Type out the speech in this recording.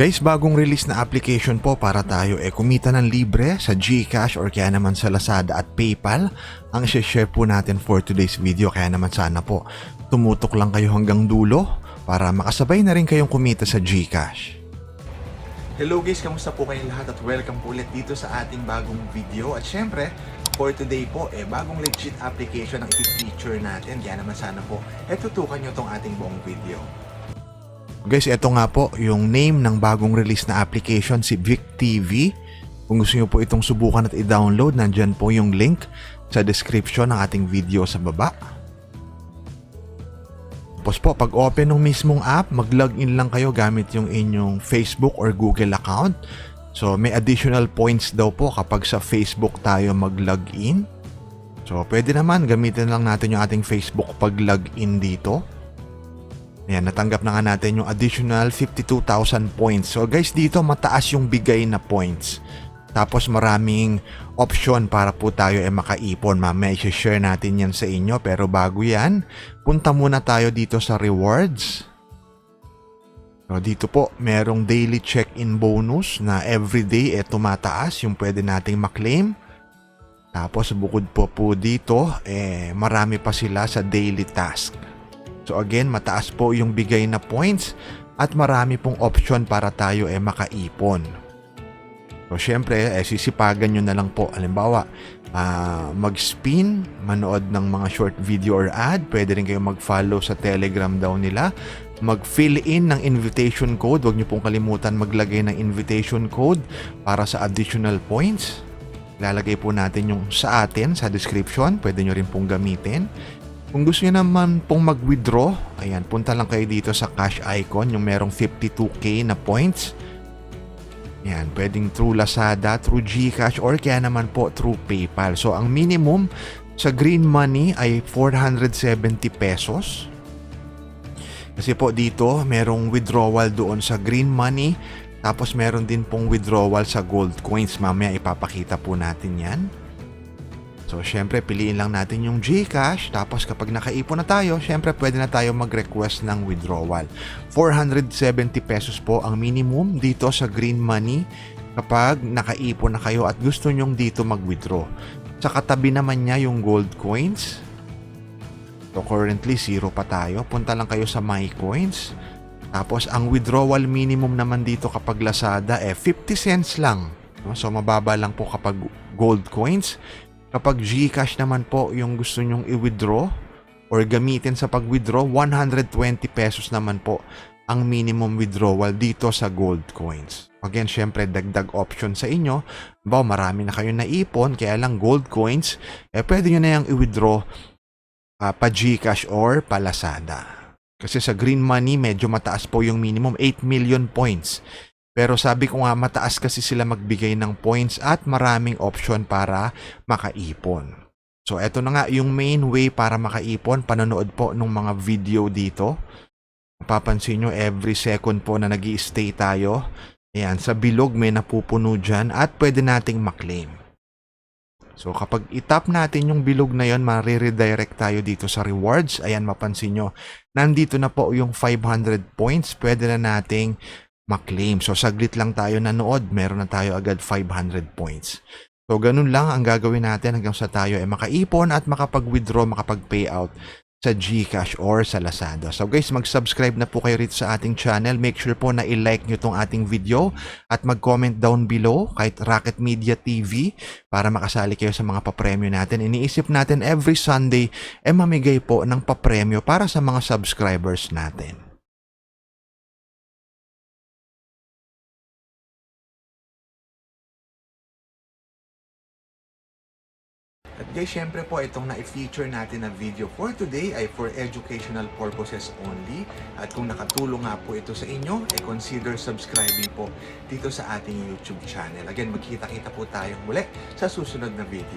Guys, bagong release na application po para tayo kumita ng libre sa GCash or kaya naman sa Lazada at PayPal. Ang i-share po natin for today's video, kaya naman sana po tumutok lang kayo hanggang dulo para makasabay na rin kayong kumita sa GCash. Hello guys, kamusta po kayong lahat at welcome po ulit dito sa ating bagong video. At syempre, for today po, bagong legit application ang i-feature natin. Kaya naman sana po, tutukan nyo tong ating buong video. Guys, ito nga po yung name ng bagong release na application, si Vic TV. Kung gusto nyo po itong subukan at i-download, nandyan po yung link sa description ng ating video sa baba. Tapos po, pag open ng mismong app, mag-login lang kayo gamit yung inyong Facebook or Google account. So, may additional points daw po kapag sa Facebook tayo mag-login. So, pwede naman gamitin lang natin yung ating Facebook pag-login dito. Ayan, natanggap na nga natin yung additional 52,000 points. So guys, dito mataas yung bigay na points. Tapos maraming option para po tayo makaipon. Mamaya i-share natin yan sa inyo. Pero bago yan, punta muna tayo dito sa rewards. So dito po, merong daily check-in bonus na everyday tumataas yung pwede nating maklaim. Tapos bukod po dito, marami pa sila sa daily task. So again, mataas po yung bigay na points at marami pong option para tayo makaipon. So syempre, sisipagan nyo na lang po. Halimbawa, mag-spin, manood ng mga short video or ad. Pwede rin kayo mag-follow sa Telegram daw nila. Mag-fill in ng invitation code. Huwag nyo pong kalimutan maglagay ng invitation code para sa additional points. Lalagay po natin yung sa atin sa description. Pwede nyo rin pong gamitin. Kung gusto nyo naman pong mag-withdraw, ayan, punta lang kayo dito sa cash icon, yung merong 52k na points. Ayan, pwedeng through Lazada, through GCash, or kaya naman po through PayPal. So, ang minimum sa Green Money ay 470 pesos. Kasi po dito, merong withdrawal doon sa Green Money, tapos meron din pong withdrawal sa Gold Coins. Mamaya ipapakita po natin yan. So, syempre, piliin lang natin yung GCash. Tapos, kapag nakaipon na tayo, syempre, pwede na tayo mag-request ng withdrawal. 470 pesos po ang minimum dito sa Green Money kapag nakaipon na kayo at gusto nyong dito mag-withdraw. Sa katabi naman niya yung Gold Coins. So, currently, 0 pa tayo. Punta lang kayo sa My Coins. Tapos, ang withdrawal minimum naman dito kapag Lazada, 50 cents lang. So, mababa lang po kapag Gold Coins. Kapag GCash naman po yung gusto nyong i-withdraw or gamitin sa pag-withdraw, 120 pesos naman po ang minimum withdrawal dito sa Gold Coins. Again, syempre, dagdag option sa inyo. Marami na kayo naipon, kaya lang Gold Coins, pwede nyo na yung i-withdraw pa GCash or pa Lazada. Kasi sa Green Money, medyo mataas po yung minimum, 8 million points. Pero sabi ko nga, mataas kasi sila magbigay ng points at maraming option para makaipon. So, eto na nga yung main way para makaipon. Panonood po ng mga video dito. Mapapansin nyo, every second po na nag-i-stay tayo. Ayan, sa bilog may napupuno dyan at pwede nating maklaim. So, kapag itap natin yung bilog na yon, mariredirect tayo dito sa rewards. Ayan, mapansin nyo, nandito na po yung 500 points. Pwede na nating maklaim. So, saglit lang tayo nanood, meron na tayo agad 500 points. So, ganun lang ang gagawin natin hanggang sa tayo makaipon at makapag-withdraw, makapag-payout sa GCash or sa Lazada. So, guys, mag-subscribe na po kayo rito sa ating channel. Make sure po na i-like nyo tong ating video at mag-comment down below kahit Rocket Media TV para makasali kayo sa mga papremyo natin. Iniisip natin every Sunday mamigay po ng papremyo para sa mga subscribers natin. At guys, syempre po itong na-feature natin na video for today ay for educational purposes only. At kung nakatulong nga po ito sa inyo, consider subscribing po dito sa ating YouTube channel. Again, magkita-kita po tayo muli sa susunod na video.